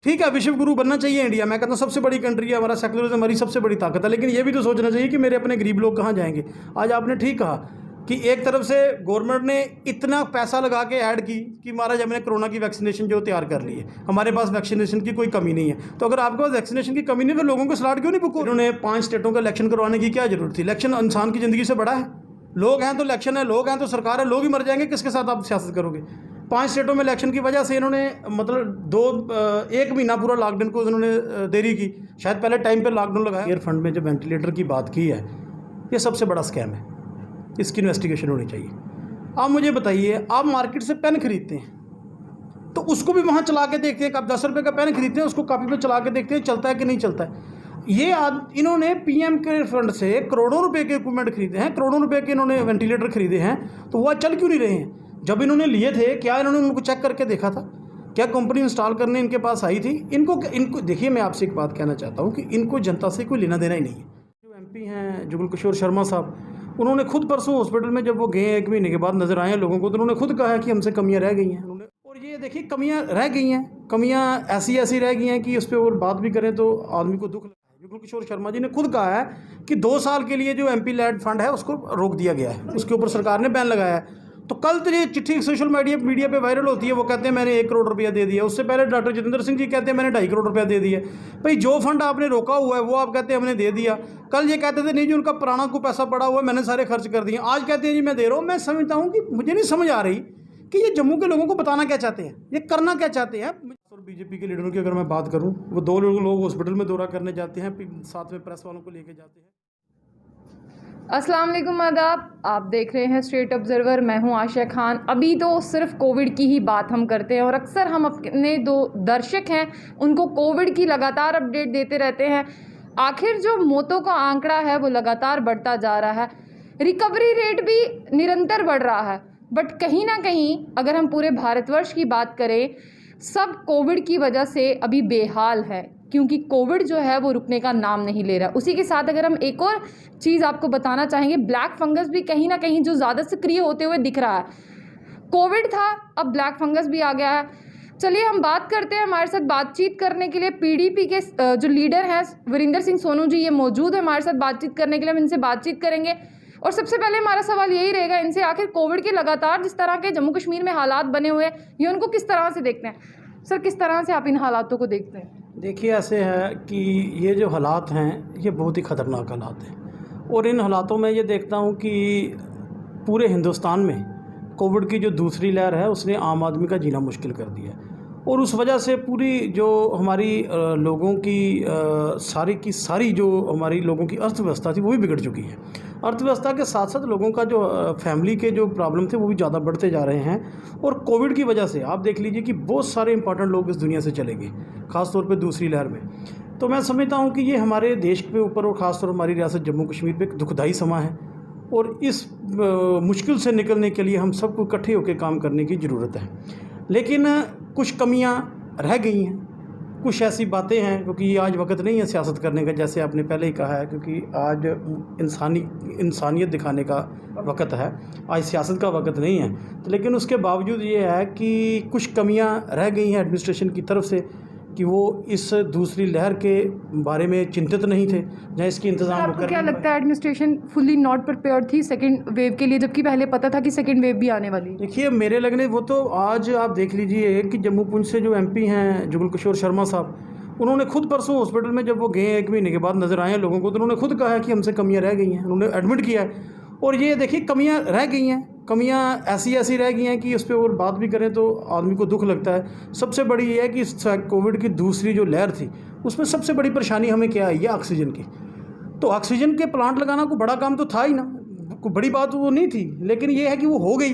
ठीक है, विश्व गुरु बनना चाहिए इंडिया। मैं कहता हूँ सबसे बड़ी कंट्री है, हमारा सेकुलरिज्म हमारी सबसे बड़ी ताकत है, लेकिन ये भी तो सोचना चाहिए कि मेरे अपने गरीब लोग कहाँ जाएंगे। आज आपने ठीक कहा कि एक तरफ से गवर्नमेंट ने इतना पैसा लगा के ऐड की कि महाराज हमने कोरोना की वैक्सीनेशन जो तैयार कर ली है, हमारे पास वैक्सीनेशन की कोई कमी नहीं है। तो अगर आपके पास वैक्सीनेशन की कमी नहीं तो लोगों को स्लॉट क्यों नहीं बुक? उन्होंने 5 स्टेटों का इलेक्शन करवाने की क्या जरूरत थी? इलेक्शन इंसान की ज़िंदगी से बड़ा है। लोग हैं तो इलेक्शन है, लोग हैं तो सरकार है, लोग ही मर जाएंगे, किसके साथ आप सियासत करोगे? 5 स्टेटों में इलेक्शन की वजह से इन्होंने मतलब 1 महीना पूरा लॉकडाउन को इन्होंने देरी की। शायद पहले टाइम पर लॉकडाउन लगाया। एयर फंड में जो वेंटिलेटर की बात की है, ये सबसे बड़ा स्कैम है, इसकी इन्वेस्टिगेशन होनी चाहिए। आप मुझे बताइए, आप मार्केट से पेन खरीदते हैं तो उसको भी वहाँ चला के देखते हैं। आप 10 रुपये का पेन खरीदते हैं, उसको कॉपी पे चला के देखते हैं चलता है कि नहीं चलता है। ये इन्होंने पीएम के फंड से करोड़ों रुपए के इक्विपमेंट खरीदे हैं, करोड़ों रुपए के इन्होंने वेंटिलेटर खरीदे हैं, तो वह चल क्यों नहीं रहे हैं? जब इन्होंने लिए थे, क्या इन्होंने उनको चेक करके देखा था? क्या कंपनी इंस्टॉल करने इनके पास आई थी? इनको देखिए, मैं आपसे एक बात कहना चाहता हूँ कि इनको जनता से कोई लेना देना ही नहीं है। जो एमपी हैं जुगल किशोर शर्मा साहब, उन्होंने खुद परसों हॉस्पिटल में जब वो गए 1 महीने के बाद नजर आए लोगों को, तो उन्होंने खुद कहा है कि हमसे कमियां रह गई हैं। उन्होंने, और ये देखिए कमियां रह गई हैं, कमियां ऐसी रह गई हैं कि उस पर और बात भी करें तो आदमी को दुख लगता है। जुगल किशोर शर्मा जी ने खुद कहा है कि 2 साल के लिए जो एमपी लैड फंड है उसको रोक दिया गया है, उसके ऊपर सरकार ने बैन लगाया है। तो कल तो ये चिट्ठी सोशल मीडिया पे वायरल होती है, वो कहते हैं मैंने 1 करोड़ रुपया दे दिया। उससे पहले डॉक्टर जितेंद्र सिंह जी कहते हैं मैंने 2.5 करोड़ रुपया दे दिया। भाई जो फंड आपने रोका हुआ है वो आप कहते हैं हमने दे दिया। कल ये कहते थे नहीं जी उनका पुराना को पैसा पड़ा हुआ है, मैंने सारे खर्च कर दिए। आज कहते हैं जी मैं दे रहा हूँ। मैं समझता हूँ कि मुझे नहीं समझ आ रही कि ये जम्मू के लोगों को बताना क्या चाहते हैं, ये करना क्या चाहते हैं। और बीजेपी के लीडरों की अगर मैं बात करूँ, वो 2 लोग हॉस्पिटल में दौरा करने जाते हैं, साथ में प्रेस वालों को लेके जाते हैं। अस्सलाम वालेकुम, आदाब। आप देख रहे हैं स्टेट ऑब्जर्वर। मैं हूं आशा खान। अभी तो सिर्फ कोविड की ही बात हम करते हैं और अक्सर हम अपने जो दर्शक हैं उनको कोविड की लगातार अपडेट देते रहते हैं। आखिर जो मौतों का आंकड़ा है वो लगातार बढ़ता जा रहा है, रिकवरी रेट भी निरंतर बढ़ रहा है। बट कहीं ना कहीं अगर हम पूरे भारतवर्ष की बात करें, सब कोविड की वजह से अभी बेहाल है, क्योंकि कोविड जो है वो रुकने का नाम नहीं ले रहा। उसी के साथ अगर हम एक और चीज़ आपको बताना चाहेंगे, ब्लैक फंगस भी कहीं ना कहीं जो ज़्यादा सक्रिय होते हुए दिख रहा है। कोविड था, अब ब्लैक फंगस भी आ गया है। चलिए हम बात करते हैं। हमारे साथ बातचीत करने के लिए पीडीपी के जो लीडर हैं वीरेंद्र सिंह सोनू जी, ये मौजूद है हमारे साथ बातचीत करने के लिए। हम इनसे बातचीत करेंगे और सबसे पहले हमारा सवाल यही रहेगा इनसे, आखिर कोविड के लगातार जिस तरह के जम्मू कश्मीर में हालात बने हुए हैं, ये उनको किस तरह से देखते हैं? सर, किस तरह से आप इन हालातों को देखते हैं? देखिए, ऐसे है कि ये जो हालात हैं ये बहुत ही ख़तरनाक हालात हैं, और इन हालातों में ये देखता हूँ कि पूरे हिंदुस्तान में कोविड की जो दूसरी लहर है उसने आम आदमी का जीना मुश्किल कर दिया है। और उस वजह से पूरी जो हमारी लोगों की सारी की सारी जो हमारी लोगों की अर्थव्यवस्था थी वो भी बिगड़ चुकी है। अर्थव्यवस्था के साथ साथ लोगों का जो फैमिली के जो प्रॉब्लम थे वो भी ज़्यादा बढ़ते जा रहे हैं। और कोविड की वजह से आप देख लीजिए कि बहुत सारे इंपॉर्टेंट लोग इस दुनिया से चले गए, ख़ासतौर पे दूसरी लहर में। तो मैं समझता हूँ कि ये हमारे देश के ऊपर और ख़ासतौर हमारी रियासत जम्मू कश्मीर पे एक दुखदाई समा है, और इस मुश्किल से निकलने के लिए हम सबको इकट्ठे होकर काम करने की ज़रूरत है। लेकिन कुछ कमियां रह गई हैं, कुछ ऐसी बातें हैं, क्योंकि आज वक्त नहीं है सियासत करने का, जैसे आपने पहले ही कहा है, क्योंकि आज इंसानियत दिखाने का वक्त है, आज सियासत का वक्त नहीं है। तो लेकिन उसके बावजूद ये है कि कुछ कमियां रह गई हैं एडमिनिस्ट्रेशन की तरफ से कि वो इस दूसरी लहर के बारे में चिंतित नहीं थे, जहाँ इसकी इंतजाम। आपको क्या लगता है एडमिनिस्ट्रेशन फुली नॉट प्रिपेयर्ड थी सेकंड वेव के लिए, जबकि पहले पता था कि सेकंड वेव भी आने वाली? देखिए, मेरे लगने वो तो आज आप देख लीजिए कि जम्मू पुंछ से जो एमपी हैं जुगल किशोर शर्मा साहब, उन्होंने खुद परसों हॉस्पिटल में जब वो गए 1 महीने के बाद नजर आए लोगों को, तो उन्होंने खुद कहा है कि हमसे कमियां रह गई हैं, उन्होंने एडमिट किया है। और ये देखिए कमियां रह गई हैं, कमियां ऐसी रह गई हैं कि उस पर और बात भी करें तो आदमी को दुख लगता है। सबसे बड़ी ये है कि कोविड की दूसरी जो लहर थी उसमें सबसे बड़ी परेशानी हमें क्या आई है, ऑक्सीजन की। तो ऑक्सीजन के प्लांट लगाना कोई बड़ा काम तो था ही ना, कोई बड़ी बात वो नहीं थी, लेकिन ये है कि वो हो गई।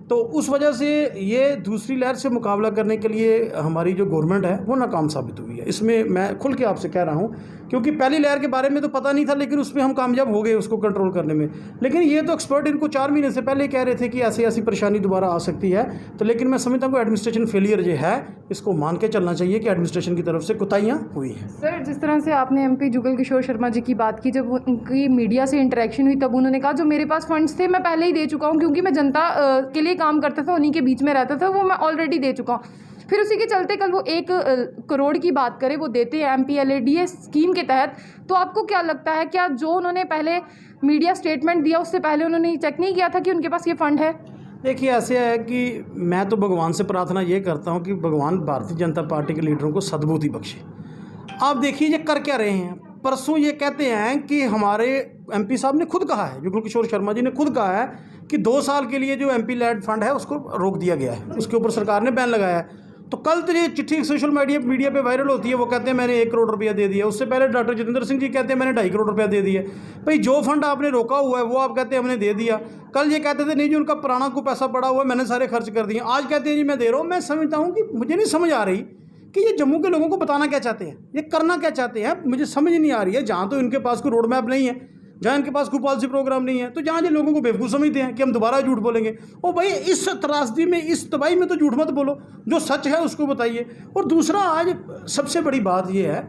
तो उस वजह से ये दूसरी लहर से मुकाबला करने के लिए हमारी जो गवर्नमेंट है वो नाकाम साबित हुई है। इसमें मैं खुल के आपसे कह रहा हूँ, क्योंकि पहली लहर के बारे में तो पता नहीं था, लेकिन उसमें हम कामयाब हो गए उसको कंट्रोल करने में। लेकिन ये तो एक्सपर्ट इनको 4 महीने से पहले कह रहे थे कि ऐसी परेशानी दोबारा आ सकती है। तो लेकिन मैं समझता हूँ एडमिनिस्ट्रेशन फेलियर जो है इसको मान के चलना चाहिए कि एडमिनिस्ट्रेशन की तरफ से कोताहियाँ हुई हैं। सर, जिस तरह से आपने एमपी जुगल किशोर शर्मा जी की बात की, जब उनकी मीडिया से इंटरेक्शन हुई तब उन्होंने कहा जो मेरे पास फंड्स थे मैं पहले ही दे चुका हूँ, क्योंकि मैं जनता के लिए काम करता था, उन्हीं के बीच में रहता था, वो मैं ऑलरेडी दे चुका हूँ। फिर उसी के चलते कल वो 1 करोड़ की बात करें वो देते हैं MPLADA स्कीम के तहत। तो आपको क्या लगता है, क्या जो उन्होंने पहले मीडिया स्टेटमेंट दिया उससे पहले उन्होंने चेक नहीं किया था कि उनके पास ये फ़ंड है? देखिए, ऐसे है कि मैं तो भगवान से प्रार्थना ये करता हूँ कि भगवान भारतीय जनता पार्टी के लीडरों को सद्बुद्धि बख्शे। आप देखिए ये कर क्या रहे हैं। परसों ये कहते हैं कि हमारे MP साहब ने खुद कहा है, जुगल किशोर शर्मा जी ने खुद कहा है कि 2 साल के लिए जो MP लेड फंड है उसको रोक दिया गया है, उसके ऊपर सरकार ने बैन लगाया है। तो कल तो ये चिट्ठी सोशल मीडिया पे वायरल होती है, वो कहते हैं मैंने 1 करोड़ रुपया दे दिया। उससे पहले डॉक्टर जितेंद्र सिंह जी कहते हैं मैंने 2.5 करोड़ रुपया दे दिया। भाई जो फंड आपने रोका हुआ है वो आप कहते हैं हमने दे दिया। कल ये कहते थे नहीं जी उनका पुराना को पैसा पड़ा हुआ है मैंने सारे खर्च कर दिए, आज कहते हैं जी मैं दे रहा हूँ। मैं समझता हूँ कि मुझे नहीं समझ आ रही कि ये जम्मू के लोगों को बताना क्या चाहते हैं, ये करना क्या चाहते हैं, मुझे समझ नहीं आ रही है। जहाँ तो इनके पास कोई रोड मैप नहीं है, जहाँ इनके पास कोई पॉलिसी प्रोग्राम नहीं है, तो जहाँ जो लोगों को बेवकूफ़ समझते हैं कि हम दोबारा झूठ बोलेंगे। ओ भाई, इस त्रासदी में, इस तबाही में तो झूठ मत बोलो, जो सच है उसको बताइए। और दूसरा, आज सबसे बड़ी बात यह है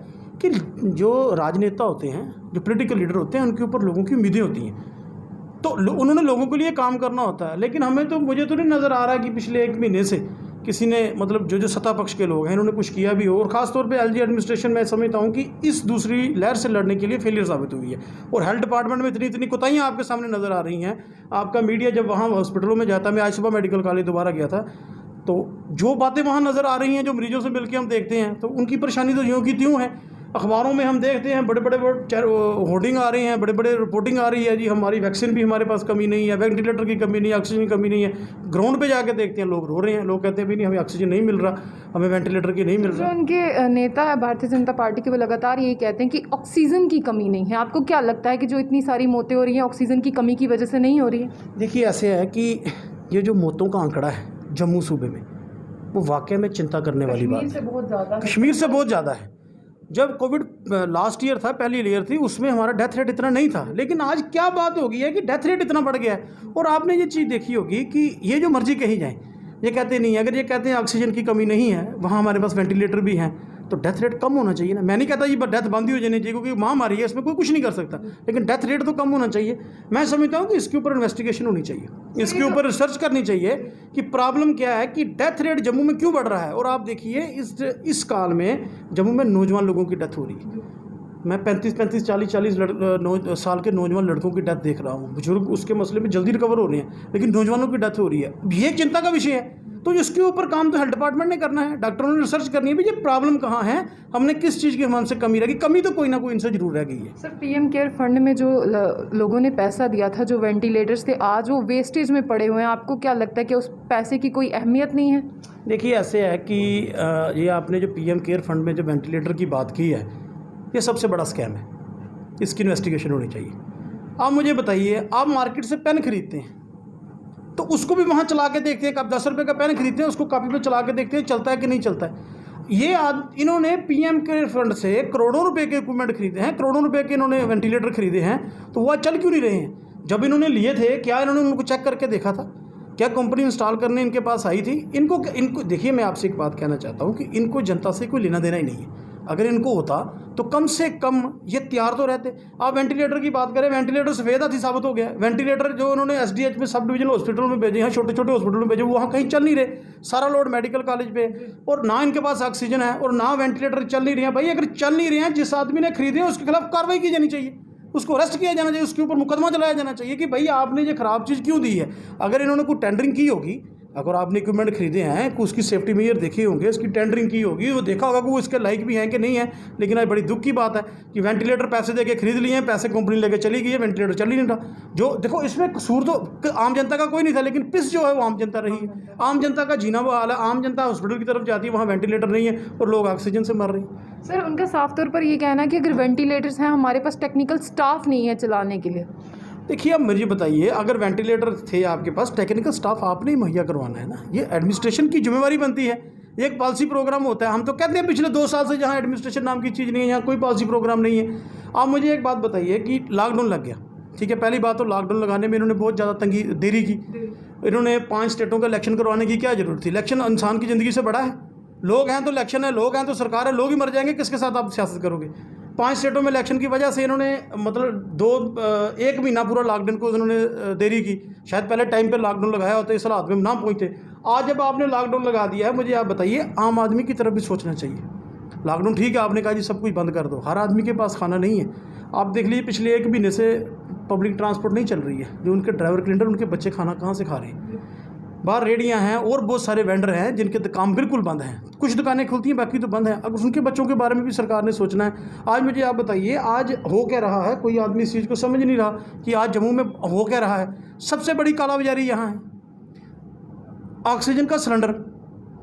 कि जो राजनेता होते हैं, जो पॉलिटिकल लीडर होते हैं, उनके ऊपर लोगों की उम्मीदें होती हैं, तो उन्होंने लोगों के लिए काम करना होता है। लेकिन मुझे तो नहीं नज़र आ रहा कि पिछले 1 महीने से किसी ने, मतलब जो सत्ता पक्ष के लोग हैं, इन्होंने कुछ किया भी हो। और ख़ासतौर पे LG एडमिनिस्ट्रेशन मैं समझता हूँ कि इस दूसरी लहर से लड़ने के लिए फेलियर साबित हुई है। और हेल्थ डिपार्टमेंट में इतनी कोताहियाँ आपके सामने नज़र आ रही हैं। आपका मीडिया जब वहाँ हॉस्पिटलों में जाता, मैं आज सुबह मेडिकल कॉलेज दोबारा गया था, तो जो बातें वहाँ नज़र आ रही हैं, जो मरीजों से मिलकर हम देखते हैं, तो उनकी परेशानी तो यूँ की त्यों है। अखबारों में हम देखते हैं बड़े बड़े होर्डिंग आ रहे हैं, बड़े बड़े रिपोर्टिंग आ रही है जी हमारी वैक्सीन भी हमारे पास कमी नहीं है, वेंटिलेटर की कमी नहीं है, ऑक्सीजन की कमी नहीं है। ग्राउंड पे जाके देखते हैं लोग रो रहे हैं, लोग कहते हैं भी नहीं हमें ऑक्सीजन नहीं मिल रहा, हमें वेंटिलेटर की नहीं मिल रहा। जो उनके नेता है भारतीय जनता पार्टी के, वो लगातार यही कहते हैं कि ऑक्सीजन की कमी नहीं है। आपको क्या लगता है कि जो इतनी सारी मौतें हो रही हैं ऑक्सीजन की कमी की वजह से नहीं हो रही है? देखिए, ऐसे है कि ये जो मौतों का आंकड़ा है जम्मू सूबे में, वो वाकई में चिंता करने वाली बात है। कश्मीर से बहुत ज़्यादा है। जब कोविड लास्ट ईयर था, पहली ईयर थी, उसमें हमारा डेथ रेट इतना नहीं था। लेकिन आज क्या बात हो गई है कि डेथ रेट इतना बढ़ गया है। और आपने ये चीज़ देखी होगी कि ये जो मर्जी कही जाए, ये कहते नहीं, अगर ये कहते हैं ऑक्सीजन की कमी नहीं है, वहाँ हमारे पास वेंटिलेटर भी हैं, तो डेथ रेट कम होना चाहिए ना। मैं नहीं कहता ये डेथ बंद ही हो जानी चाहिए, क्योंकि महामारी है, इसमें कोई कुछ नहीं कर सकता, लेकिन डेथ रेट तो कम होना चाहिए। मैं समझता हूँ कि इसके ऊपर इन्वेस्टिगेशन होनी चाहिए, इसके ऊपर रिसर्च करनी चाहिए कि प्रॉब्लम क्या है, कि डेथ रेट जम्मू में क्यों बढ़ रहा है। और आप देखिए इस काल में जम्मू में नौजवान लोगों की डेथ हो रही है। मैं 35 40 साल के नौजवान लड़कों की डेथ देख रहा हूँ। बुजुर्ग उसके मसले में जल्दी रिकवर हो रहे हैं, लेकिन नौजवानों की डेथ हो रही है। ये चिंता का विषय है। तो इसके ऊपर काम तो हेल्थ डिपार्टमेंट ने करना है, डॉक्टरों ने रिसर्च करनी है भी ये प्रॉब्लम कहाँ है, हमने किस चीज़ की हमसे कमी रह गई। कमी तो कोई ना कोई इनसे जरूर रह गई है। सर, PM केयर फंड में जो लोगों ने पैसा दिया था, जो वेंटिलेटर्स थे, आज वो वेस्टेज में पड़े हुए हैं। आपको क्या लगता है कि उस पैसे की कोई अहमियत नहीं है? देखिए, ऐसे है कि ये आपने जो PM केयर फंड में जो वेंटिलेटर की बात की है, ये सबसे बड़ा स्कैम है, इसकी इन्वेस्टिगेशन होनी चाहिए। आप मुझे बताइए, आप मार्केट से पेन खरीदते हैं तो उसको भी वहाँ चला के देखते हैं। आप 10 रुपये का पेन खरीदते हैं, उसको कॉपी पे चला के देखते हैं चलता है कि नहीं चलता है। ये इन्होंने PM के फंड से करोड़ों रुपए के इक्विपमेंट खरीदे हैं, करोड़ों रुपए के इन्होंने वेंटिलेटर खरीदे हैं, तो वो चल क्यों नहीं रहे हैं? जब इन्होंने लिए थे, क्या इन्होंने उनको चेक करके देखा था? क्या कंपनी इंस्टॉल करने इनके पास आई थी? इनको देखिए, मैं आपसे एक बात कहना चाहता हूँ कि इनको जनता से कोई लेना देना ही नहीं है। अगर इनको होता तो कम से कम ये तैयार तो रहते। आप वेंटिलेटर की बात करें, वेंटिलेटर सफ़ेद हाथी साबित हो गया। वेंटिलेटर जो उन्होंने SDH में, सब डिविजनल हॉस्पिटलों में भेजे हैं, छोटे छोटे हॉस्पिटलों में भेजे, वहाँ कहीं चल नहीं रहे, सारा लोड मेडिकल कॉलेज पे। और ना इनके पास ऑक्सीजन है और ना वेंटिलेटर चल नहीं रहे हैं। भाई, अगर चल नहीं रहे हैं, जिस आदमी ने खरीदे हैं उसके खिलाफ कार्रवाई की जानी चाहिए, उसको अरेस्ट किया जाना चाहिए, उसके ऊपर मुकदमा चलाया जाना चाहिए कि भाई आपने ये ख़राब चीज़ क्यों दी है। अगर इन्होंने कोई टेंडरिंग की होगी, अगर आपने इक्विपमेंट खरीदे हैं, उसकी सेफ्टी मेजर देखे होंगे, उसकी टेंडरिंग की होगी, वो देखा होगा कि वो इसके लायक भी हैं कि नहीं है। लेकिन आज बड़ी दुख की बात है कि वेंटिलेटर पैसे दे के खरीद लिए हैं, पैसे कंपनी लेके चली गई है, वेंटिलेटर चल ही नहीं रहा। जो देखो, इसमें कसूर तो आम जनता का कोई नहीं था, लेकिन पिस जो है वो आम जनता रही है। आम जनता का जीना वो हाल है। आम जनता हॉस्पिटल की तरफ जाती है, वहाँ वेंटिलेटर नहीं है और लोग ऑक्सीजन से मर रहे हैं। सर, उनका साफ तौर पर ये कहना है कि अगर वेंटिलेटर्स हैं, हमारे पास टेक्निकल स्टाफ नहीं है चलाने के लिए। देखिए, अब मुझे बताइए, अगर वेंटिलेटर थे आपके पास, टेक्निकल स्टाफ आपने ही मुहैया करवाना है ना। ये एडमिनिस्ट्रेशन की जिम्मेवारी बनती है। एक पॉलिसी प्रोग्राम होता है। हम तो कहते हैं पिछले 2 साल से जहाँ एडमिनिस्ट्रेशन नाम की चीज़ नहीं है, यहाँ कोई पॉलिसी प्रोग्राम नहीं है। आप मुझे एक बात बताइए कि लॉकडाउन लग गया, ठीक है, पहली बात तो लॉकडाउन लगाने में इन्होंने बहुत ज़्यादा देरी की। इन्होंने 5 स्टेटों का इलेक्शन करवाने की क्या जरूरत थी? इलेक्शन इंसान की ज़िंदगी से बड़ा है। लोग हैं तो इलेक्शन है, लोग हैं तो सरकार है, लोग ही मर जाएंगे, किसके साथ आप सियासत करोगे? 5 स्टेटों में इलेक्शन की वजह से इन्होंने मतलब 1 महीना पूरा लॉकडाउन को उन्होंने देरी की। शायद पहले टाइम पे लॉकडाउन लगाया होता, इस हालात में ना पहुँचते। आज जब आपने लॉकडाउन लगा दिया है, मुझे आप बताइए, आम आदमी की तरफ भी सोचना चाहिए। लॉकडाउन ठीक है, आपने कहा जी सब कुछ बंद कर दो, हर आदमी के पास खाना नहीं है। आप देख लीजिए पिछले 1 महीने से पब्लिक ट्रांसपोर्ट नहीं चल रही है। जो उनके ड्राइवर क्लीनर, उनके बच्चे खाना कहाँ से खा रहे हैं? बाहर रेडियां हैं और बहुत सारे वेंडर हैं जिनके काम बिल्कुल बंद हैं। कुछ दुकानें खुलती हैं, बाकी तो बंद हैं। अगर उनके बच्चों के बारे में भी सरकार ने सोचना है। आज मुझे आप बताइए, आज हो क्या रहा है? कोई आदमी इस चीज़ को समझ नहीं रहा कि आज जम्मू में हो क्या रहा है। सबसे बड़ी कालाबाजारी यहाँ है। ऑक्सीजन का सिलेंडर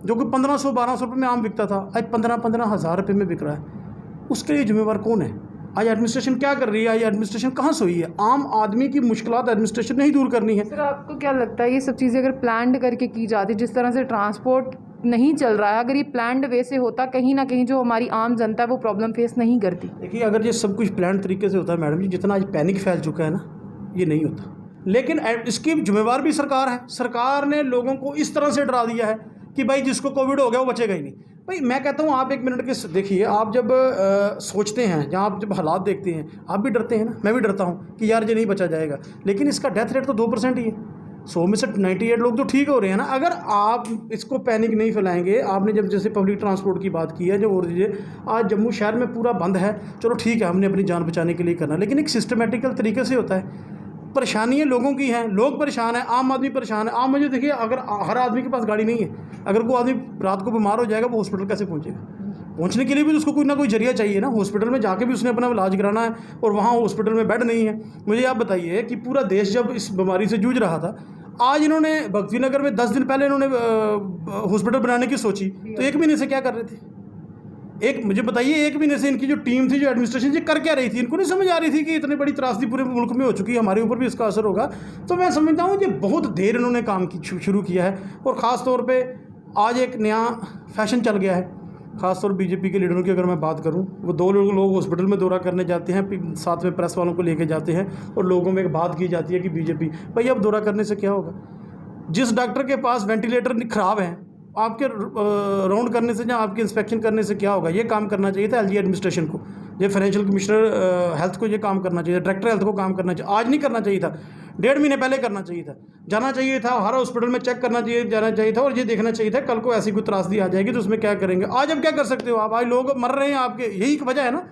जो कि 1500-1200 रुपये में आम बिकता था, आज 15-15 हज़ार रुपये में बिक रहा है। उसके लिए जिम्मेवार कौन है? आज एडमिनिस्ट्रेशन क्या कर रही है? आज एडमिनिस्ट्रेशन कहाँ सोई है? आम आदमी की मुश्किलात एडमिनिस्ट्रेशन नहीं दूर करनी है। सर, आपको क्या लगता है ये सब चीज़ें अगर प्लान्ड करके की जाती, जिस तरह से ट्रांसपोर्ट नहीं चल रहा है, अगर ये प्लान्ड वे से होता, कहीं ना कहीं जो हमारी आम जनता है वो प्रॉब्लम फेस नहीं करती? देखिए, अगर ये सब कुछ प्लान तरीके से होता है मैडम जी, जितना आज पैनिक फैल चुका है ना, ये नहीं होता। लेकिन इसकी जिम्मेवार भी सरकार है। सरकार ने लोगों को इस तरह से डरा दिया है कि भाई जिसको कोविड हो गया वो बचेगा ही नहीं। भाई मैं कहता हूँ, आप 1 मिनट के देखिए, आप जब सोचते हैं, जहाँ आप जब हालात देखते हैं, आप भी डरते हैं ना, मैं भी डरता हूँ कि यार ये नहीं बचा जाएगा। लेकिन इसका डेथ रेट तो 2% ही है। 100 में से 98 लोग तो ठीक हो रहे हैं ना। अगर आप इसको पैनिक नहीं फैलाएंगे, आपने जब जैसे पब्लिक ट्रांसपोर्ट की बात की है, जो और चीज़ें, आज जम्मू शहर में पूरा बंद है, चलो ठीक है, हमने अपनी जान बचाने के लिए करना, लेकिन एक सिस्टमेटिकल तरीके से होता है। परेशानियाँ लोगों की हैं, लोग परेशान हैं, आम आदमी परेशान है। आम मुझे देखिए, अगर हर आदमी के पास गाड़ी नहीं है, अगर कोई आदमी रात को बीमार हो जाएगा, वो हॉस्पिटल कैसे पहुँचेगा? पहुँचने के लिए भी उसको कोई ना कोई जरिया चाहिए ना। हॉस्पिटल में जाके भी उसने अपना इलाज कराना है और वहाँ हॉस्पिटल में बेड नहीं है। मुझे आप बताइए कि पूरा देश जब इस बीमारी से जूझ रहा था, आज इन्होंने भक्ति नगर में 10 दिन पहले इन्होंने हॉस्पिटल बनाने की सोची, तो 1 महीने से क्या कर रहे थे? मुझे बताइए, 1 महीने से इनकी जो टीम थी, जो एडमिनिस्ट्रेशन, ये कर क्या रही थी? इनको नहीं समझ आ रही थी कि इतनी बड़ी त्रासदी पूरे मुल्क में हो चुकी है, हमारे ऊपर भी इसका असर होगा। तो मैं समझता हूँ कि बहुत देर इन्होंने काम शुरू किया है। और ख़ास तौर पे आज एक नया फैशन चल गया है, ख़ासतौर बीजेपी के लीडरों की अगर मैं बात करूं, वो 2 लोग हॉस्पिटल में दौरा करने जाते हैं, साथ में प्रेस वालों को लेके जाते हैं, और लोगों में एक बात की जाती है कि बीजेपी। भाई अब दौरा करने से क्या होगा? जिस डॉक्टर के पास वेंटिलेटर ख़राब है, आपके राउंड करने से या आपके इंस्पेक्शन करने से क्या होगा? ये काम करना चाहिए था एलजी एडमिनिस्ट्रेशन को, ये फाइनेंशियल कमिश्नर हेल्थ को ये काम करना चाहिए था, डायरेक्टर हेल्थ को काम करना चाहिए। आज नहीं करना चाहिए था, 1.5 महीने पहले करना चाहिए था, जाना चाहिए था, हर हॉस्पिटल में चेक करना जाना चाहिए था, और ये देखना चाहिए था कल को ऐसी कोई त्रासदी आ जाएगी तो उसमें क्या करेंगे। आज अब क्या कर सकते हो आप? आज लोग मर रहे हैं आपके, यही वजह है ना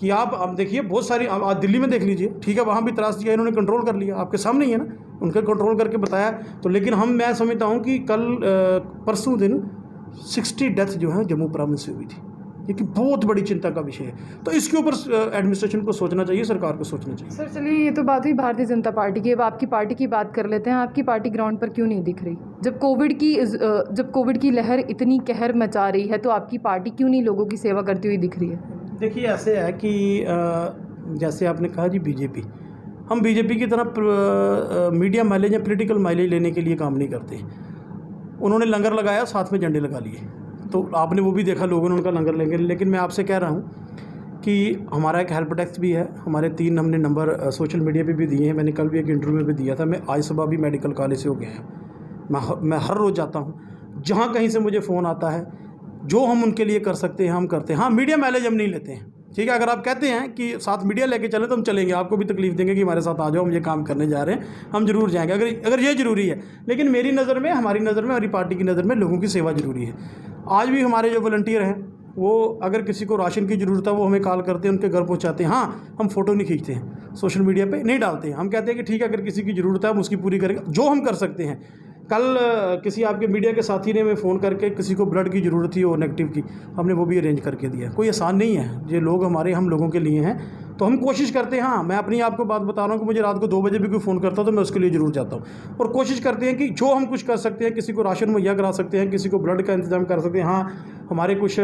कि आप देखिए, बहुत सारी आज दिल्ली में देख लीजिए, ठीक है, वहाँ भी त्रासदी है, इन्होंने कंट्रोल कर लिया, आपके सामने ही है ना, उनका कंट्रोल करके बताया। तो लेकिन मैं समझता हूँ कि कल परसों दिन 60 डेथ जो है जम्मू प्रोविंस से हुई थी, ये कि बहुत बड़ी चिंता का विषय है। तो इसके ऊपर एडमिनिस्ट्रेशन को सोचना चाहिए, सरकार को सोचना चाहिए। सर चलिए, ये तो बात हुई भारतीय जनता पार्टी की, अब आपकी पार्टी की बात कर लेते हैं। आपकी पार्टी ग्राउंड पर क्यों नहीं दिख रही? जब कोविड की लहर इतनी कहर मचा रही है, तो आपकी पार्टी क्यों नहीं लोगों की सेवा करती हुई दिख रही है? देखिए, ऐसे है कि जैसे आपने कहा जी बीजेपी, हम बीजेपी की तरह मीडिया माइलेज या पॉलिटिकल माइलेज लेने के लिए काम नहीं करते। उन्होंने लंगर लगाया, साथ में झंडे लगा लिए, तो आपने वो भी देखा, लोगों ने उनका लंगर लेंगे। लेकिन मैं आपसे कह रहा हूँ कि हमारा एक हेल्प डेस्क भी है, हमारे 3 हमने नंबर सोशल मीडिया पे भी दिए हैं। मैंने कल भी एक इंटरव्यू में भी दिया था। मैं आज सुबह भी मेडिकल कॉलेज से हो गया है, मैं हर रोज़ जाता हूँ। जहाँ कहीं से मुझे फ़ोन आता है, जो हम उनके लिए कर सकते हैं हम करते हैं। हाँ, मीडिया माइलेज हम नहीं लेते हैं, ठीक है। अगर आप कहते हैं कि साथ मीडिया लेके चलें तो हम चलेंगे, आपको भी तकलीफ देंगे कि हमारे साथ आ जाओ, हम ये काम करने जा रहे हैं, हम जरूर जाएंगे अगर ये ज़रूरी है। लेकिन मेरी नज़र में, हमारी नज़र में, हमारी पार्टी की नज़र में लोगों की सेवा ज़रूरी है। आज भी हमारे जो वॉलंटियर हैं, वो अगर किसी को राशन की ज़रूरत है, वो हमें कॉल करते हैं, उनके घर पहुंचाते हैं। हाँ, हम फ़ोटो नहीं खींचते हैं, सोशल मीडिया पे नहीं डालते हैं। हम कहते हैं कि ठीक है, अगर किसी की ज़रूरत है हम उसकी पूरी करेंगे, जो हम कर सकते हैं। कल किसी आपके मीडिया के साथी ने हमें फ़ोन करके किसी को ब्लड की ज़रूरत थी, और नेगेटिव की, हमने वो भी अरेंज करके दिया। कोई आसान नहीं है, ये लोग हम लोगों के लिए हैं, तो हम कोशिश करते हैं। हाँ, मैं अपनी आपको बात बता रहा हूँ कि मुझे रात को 2 बजे भी कोई फ़ोन करता तो मैं उसके लिए ज़रूर जाता हूँ, और कोशिश करते हैं कि जो हम कुछ कर सकते हैं, किसी को राशन मुहैया करा सकते हैं, किसी को ब्लड का इंतज़ाम कर सकते हैं। हाँ, हमारे कुछ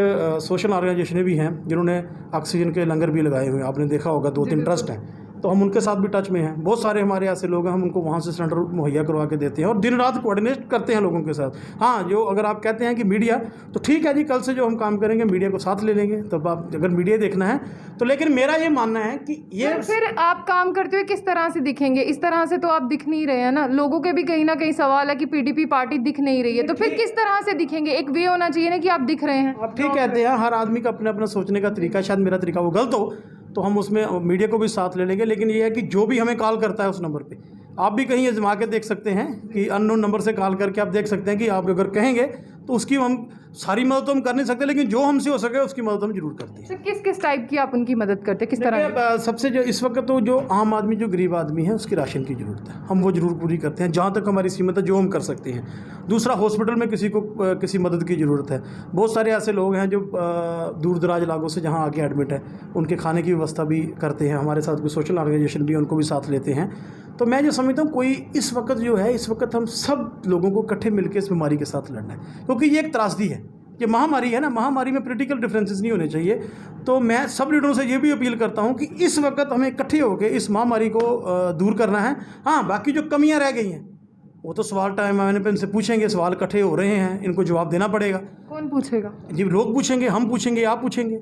सोशल ऑर्गेनाइजेशनें भी हैं जिन्होंने ऑक्सीजन के लंगर भी लगाए हुए हैं, आपने देखा होगा, 2-3 ट्रस्ट हैं। तो हम उनके साथ भी टच में हैं। बहुत सारे हमारे ऐसे लोग हैं, हम उनको वहाँ से सिलेंडर मुहैया करवा के देते हैं और दिन रात कोऑर्डिनेट करते हैं लोगों के साथ। हाँ, जो अगर आप कहते हैं कि मीडिया, तो ठीक है जी, कल से जो हम काम करेंगे मीडिया को साथ ले लेंगे, तब आप अगर मीडिया देखना है तो। लेकिन मेरा ये मानना है कि ये फिर आप काम करते हुए किस तरह से दिखेंगे? इस तरह से तो आप दिख नहीं रहे हैं ना। लोगों के भी कहीं ना कहीं सवाल है कि पीडीपी पार्टी दिख नहीं रही है, तो फिर किस तरह से दिखेंगे? एक वे होना चाहिए ना कि आप दिख रहे हैं। आप ठीक कहते हैं, हर आदमी का अपना अपना सोचने का तरीका, शायद मेरा तरीका वो गलत हो तो हम उसमें मीडिया को भी साथ ले लेंगे। लेकिन ये है कि जो भी हमें कॉल करता है उस नंबर पे आप भी कहीं आजमा के देख सकते हैं कि अननोन नंबर से कॉल करके आप देख सकते हैं कि आप अगर कहेंगे तो उसकी हम सारी मदद तो हम कर नहीं सकते, लेकिन जो हमसे हो सके उसकी मदद हम जरूर करते हैं। तो किस किस टाइप की आप उनकी मदद करते हैं, किस तरह? सबसे जो इस वक्त तो जो आम आदमी, जो गरीब आदमी है, उसकी राशन की ज़रूरत है, हम वो ज़रूर पूरी करते हैं जहाँ तक हमारी सीमित है, जो हम कर सकते हैं। दूसरा, हॉस्पिटल में किसी को किसी मदद की ज़रूरत है। बहुत सारे ऐसे लोग हैं जो दूर दराज इलाकों से जहाँ आके एडमिट है, उनके खाने की व्यवस्था भी करते हैं। हमारे साथ कोई सोशल ऑर्गेनाइजेशन भी है, उनको भी साथ लेते हैं। तो मैं जो समझता हूँ, कोई इस वक्त जो है, इस वक्त हम सब लोगों को इकट्ठे मिलकर इस बीमारी के साथ लड़ना है, क्योंकि ये एक त्रासदी है, ये महामारी है ना। महामारी में पॉलिटिकल डिफरेंसेस नहीं होने चाहिए। तो मैं सब लीडरों से ये भी अपील करता हूँ कि इस वक्त हमें इकट्ठे होकर इस महामारी को दूर करना है। हाँ, बाकी जो कमियाँ रह गई हैं वो तो सवाल टाइम आने पर इनसे पूछेंगे, सवाल इकट्ठे हो रहे हैं, इनको जवाब देना पड़ेगा। कौन पूछेगा जी? लोग पूछेंगे, हम पूछेंगे, आप पूछेंगे।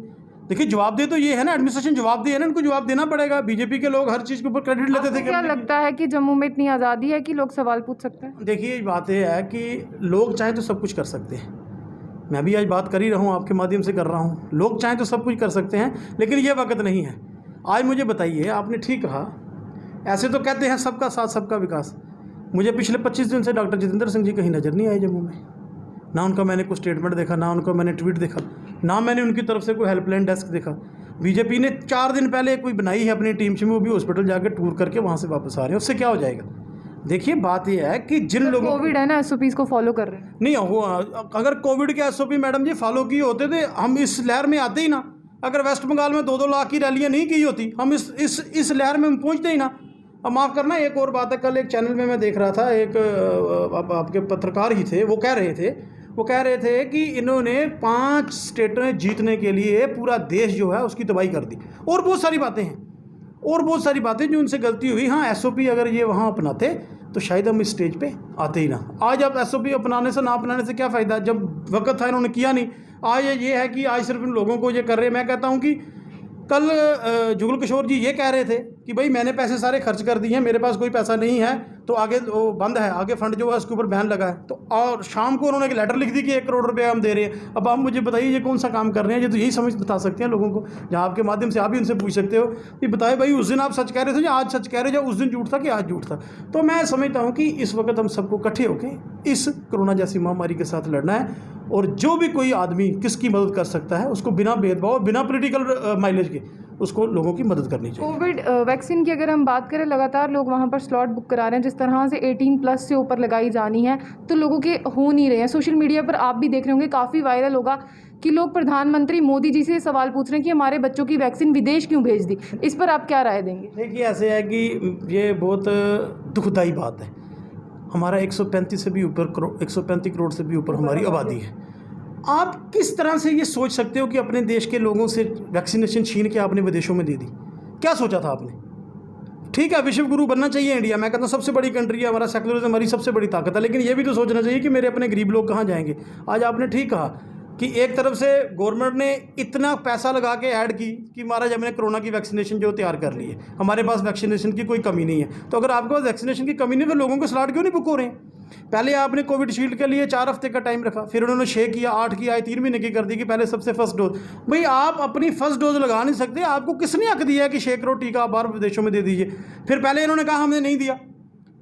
देखिए, जवाब दे तो ये है ना, एडमिनिस्ट्रेशन जवाब दे है ना, इनको जवाब देना पड़ेगा। बीजेपी के लोग हर चीज़ के ऊपर क्रेडिट लेते थे। क्या लगता है कि जम्मू में इतनी आज़ादी है कि लोग सवाल पूछ सकते हैं? देखिए, बात यह है कि लोग चाहें तो सब कुछ कर सकते हैं। मैं भी आज बात कर ही रहा हूँ, आपके माध्यम से कर रहा हूँ। लोग चाहें तो सब कुछ कर सकते हैं, लेकिन ये वक्त नहीं है। आज मुझे बताइए, आपने ठीक कहा, ऐसे तो कहते हैं सबका साथ सबका विकास। मुझे पिछले 25 दिन से डॉक्टर जितेंद्र सिंह जी कहीं नज़र नहीं आए जम्मू में। ना उनका मैंने कोई स्टेटमेंट देखा, ना उनका मैंने ट्वीट देखा, ना मैंने उनकी तरफ से कोई हेल्पलाइन डेस्क देखा। बीजेपी ने 4 दिन पहले कोई बनाई है अपनी टीम से, वो भी हॉस्पिटल जाकर टूर करके वहाँ से वापस आ रहे हैं। उससे क्या हो जाएगा? देखिए, बात यह है कि जिन लोगों कोविड है ना, एसओपीज को फॉलो कर रहे हैं। नहीं हो, अगर कोविड के एसओपी मैडम जी फॉलो किए होते थे, हम इस लहर में आते ही ना। अगर वेस्ट बंगाल में 2-2 लाख की रैलियाँ नहीं की होती, हम इस लहर में हम पहुँचते ही ना। अब माफ़ करना, एक और बात है, कल एक चैनल में मैं देख रहा था, एक आपके पत्रकार ही थे, वो कह रहे थे कि इन्होंने 5 स्टेटें जीतने के लिए पूरा देश जो है उसकी तबाही कर दी। और बहुत सारी बातें जो उनसे गलती हुई। हाँ, एसओपी अगर ये वहाँ अपनाते तो शायद हम इस स्टेज पे आते ही ना। आज आप एसओपी अपनाने से ना अपनाने से क्या फ़ायदा, जब वक्त था इन्होंने किया नहीं। आज ये है कि आज सिर्फ इन लोगों को ये कर रहे हैं। मैं कहता हूँ कि कल जुगल किशोर जी ये कह रहे थे कि भाई मैंने पैसे सारे खर्च कर दिए हैं, मेरे पास कोई पैसा नहीं है, तो आगे वो बंद है, आगे फंड जो है उसके ऊपर बैन लगा है। तो और शाम को उन्होंने एक लेटर लिख दी कि 1 करोड़ रुपये हम दे रहे हैं। अब आप मुझे बताइए ये कौन सा काम कर रहे हैं? ये तो यही समझ बता सकते हैं लोगों को, जहाँ आपके माध्यम से आप भी उनसे पूछ सकते हो कि बताए भाई उस दिन आप सच कह रहे थे या आज सच कह रहे हो, या उस दिन झूठ था कि आज झूठ था। तो मैं समझता हूँ कि इस वक्त हम सबको इकट्ठे होकर इस कोरोना जैसी महामारी के साथ लड़ना है। और जो भी कोई आदमी किसकी मदद कर सकता है, उसको बिना भेदभाव, बिना पॉलिटिकल माइलेज के उसको लोगों की मदद करनी चाहिए। कोविड वैक्सीन की अगर हम बात करें, लगातार लोग वहाँ पर स्लॉट बुक करा रहे हैं। जिस तरह से 18+ से ऊपर लगाई जानी है, तो लोगों के हो नहीं रहे हैं। सोशल मीडिया पर आप भी देख रहे होंगे, काफ़ी वायरल होगा कि लोग प्रधानमंत्री मोदी जी से सवाल पूछ रहे हैं कि हमारे बच्चों की वैक्सीन विदेश क्यों भेज दी। इस पर आप क्या राय देंगे? देखिए, ऐसे है कि ये बहुत दुखदाई बात है। हमारा 135 करोड़ से भी ऊपर हमारी आबादी है। आप किस तरह से ये सोच सकते हो कि अपने देश के लोगों से वैक्सीनेशन छीन के आपने विदेशों में दे दी? क्या सोचा था आपने? ठीक है, विश्व गुरु बनना चाहिए इंडिया, मैं कहता हूँ सबसे बड़ी कंट्री है, हमारा सेकुलरिज्म हमारी सबसे बड़ी ताकत है। लेकिन ये भी तो सोचना चाहिए कि मेरे अपने गरीब लोग कहाँ जाएंगे। आज आपने ठीक कहा कि एक तरफ से गवर्नमेंट ने इतना पैसा लगा के ऐड की कि महाराज हमने कोरोना की वैक्सीनेशन जो तैयार कर ली है, हमारे पास वैक्सीनेशन की कोई कमी नहीं है। तो अगर आपके पास वैक्सीनेशन की कमी नहीं तो लोगों को स्लॉट क्यों नहीं बुक हो रहे हैं? पहले आपने कोविड शील्ड के लिए 4 हफ्ते का टाइम रखा, फिर उन्होंने 6 किया, 8 किया, 3 महीने की कर दी कि पहले सबसे फर्स्ट डोज। भाई आप अपनी फर्स्ट डोज लगा नहीं सकते? आपको किसने हक दिया है कि 6 करोड़ टीका आप बाहर विदेशों में दे दीजिए? फिर पहले इन्होंने कहा हमने नहीं दिया,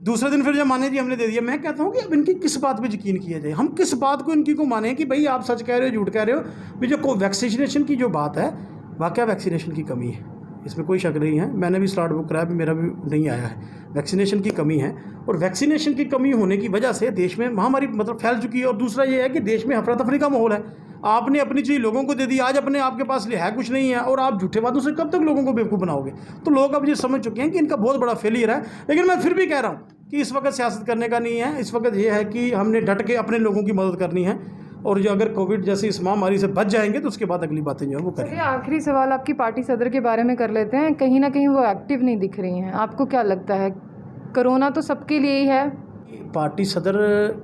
दूसरे दिन फिर जब माने जी हमने दे दिया। मैं कहता हूँ कि अब इनकी किस बात पे यकीन किया जाए, हम किस बात को इनकी को माने कि भाई आप सच कह रहे हो झूठ कह रहे हो। भाई जो वैक्सीनेशन की जो बात है, वाकई वैक्सीनेशन की कमी है, इसमें कोई शक नहीं है। मैंने भी स्लॉट बुक कराया, मेरा भी नहीं आया है। वैक्सीनेशन की कमी है, और वैक्सीनेशन की कमी होने की वजह से देश में महामारी मतलब फैल चुकी है। और दूसरा ये है कि देश में अफरा तफरी का माहौल है। आपने अपनी चीज़ लोगों को दे दी, आज अपने आपके पास है कुछ नहीं है, और आप झूठे बातों से कब तक लोगों को बेवकूफ़ बनाओगे? तो लोग अब ये समझ चुके हैं कि इनका बहुत बड़ा फेलियर है। लेकिन मैं फिर भी कह रहा हूँ कि इस वक्त सियासत करने का नहीं है, इस वक्त ये है कि हमने डट के अपने लोगों की मदद करनी है। और जो अगर कोविड जैसी इस महामारी से बच जाएंगे तो उसके बाद अगली बातें जो है वो करेंगे। चलिए आखिरी सवाल आपकी पार्टी सदर के बारे में कर लेते हैं। कहीं ना कहीं वो एक्टिव नहीं दिख रही हैं, आपको क्या लगता है? कोरोना तो सबके लिए ही है। पार्टी सदर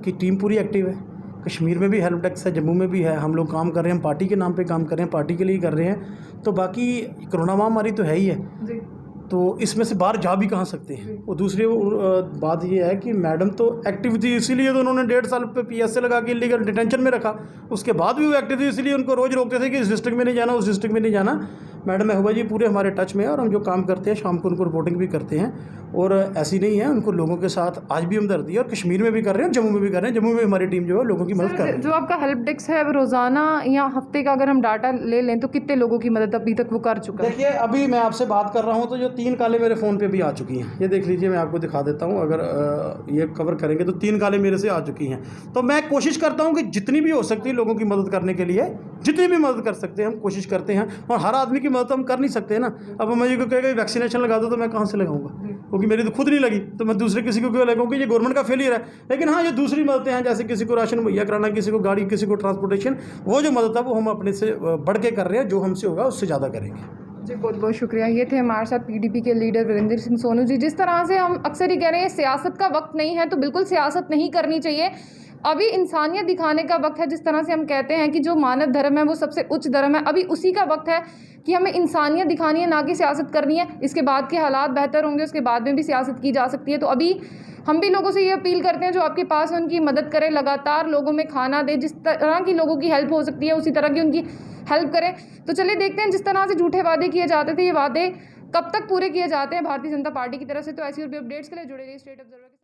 की टीम पूरी एक्टिव है, कश्मीर में भी हेल्प डेस्क है, जम्मू में भी है, हम लोग काम कर रहे हैं, हम पार्टी के नाम पे काम कर रहे हैं, पार्टी के लिए ही कर रहे हैं। तो बाकी कोरोना महामारी तो है ही है, जी तो इसमें से बाहर जा भी कहाँ सकते हैं। और दूसरी बात ये है कि मैडम तो एक्टिव थी, इसीलिए तो उन्होंने 1.5 साल पे PSA लगा के इलीगल डिटेंशन में रखा। उसके बाद भी वो एक्टिव थी, इसलिए उनको रोज़ रोकते थे कि इस डिस्ट्रिक्ट में नहीं जाना, उस डिस्ट्रिक्ट में नहीं जाना। मैडम महबूबा जी पूरे हमारे टच में है और हम जो काम करते हैं शाम को उनको रिपोर्टिंग भी करते हैं। और ऐसी नहीं है, उनको लोगों के साथ आज भी हमदर्दी है और कश्मीर में भी कर रहे हैं, जम्मू में भी कर रहे हैं। जम्मू में हमारी टीम जो है लोगों की मदद कर रही है। जो आपका हेल्प डेस्क है वो रोज़ाना या हफ्ते का अगर हम डाटा ले लें तो कितने लोगों की मदद अभी तक वो कर चुका है? देखिए अभी मैं आपसे बात कर रहा हूँ तो जो 3 कालें मेरे फ़ोन पे भी आ चुकी हैं, ये देख लीजिए, मैं आपको दिखा देता हूँ। अगर ये कवर करेंगे तो 3 कालें मेरे से आ चुकी हैं। तो मैं कोशिश करता हूँ कि जितनी भी हो सकती है लोगों की मदद करने के लिए, जितनी भी मदद कर सकते हैं हम कोशिश करते हैं। और हर आदमी की मदद हम कर नहीं सकते ना। अब मुझे कोई कहेगा वैक्सीनेशन लगा दो तो मैं कहाँ से लगाऊंगा, क्योंकि मेरी तो खुद नहीं लगी, तो मैं दूसरे किसी को क्यों लगाऊँ? कि ये गवर्नमेंट का फेलियर है। लेकिन हाँ, ये दूसरी मददें हैं, जैसे किसी को राशन मुहैया कराना, किसी को गाड़ी, किसी को ट्रांसपोर्टेशन, वो जो मदद है वो हम अपने से बढ़ के कर रहे हैं। जो हमसे होगा उससे ज़्यादा करेंगे। जी बहुत बहुत शुक्रिया। ये थे हमारे साथ PDP के लीडर वीरेंद्र सिंह सोनू जी। जिस तरह से हम अक्सर ही कह रहे हैं सियासत का वक्त नहीं है, तो बिल्कुल सियासत नहीं करनी चाहिए। अभी इंसानियत दिखाने का वक्त है। जिस तरह से हम कहते हैं कि जो मानव धर्म है वो सबसे उच्च धर्म है, अभी उसी का वक्त है कि हमें इंसानियत दिखानी है, ना कि सियासत करनी है। इसके बाद के हालात बेहतर होंगे, उसके बाद में भी सियासत की जा सकती है। तो अभी हम भी लोगों से ये अपील करते हैं जो आपके पास है उनकी मदद करें, लगातार लोगों में खाना दे, जिस तरह की लोगों की हेल्प हो सकती है उसी तरह की उनकी हेल्प करें। तो चलिए देखते हैं, जिस तरह से झूठे वादे किए जाते थे, ये वादे कब तक पूरे किए जाते हैं भारतीय जनता पार्टी की तरफ से। तो ऐसी और भी अपडेट्स के लिए जुड़े रहिए स्टेट ऑब्जर्वर के साथ।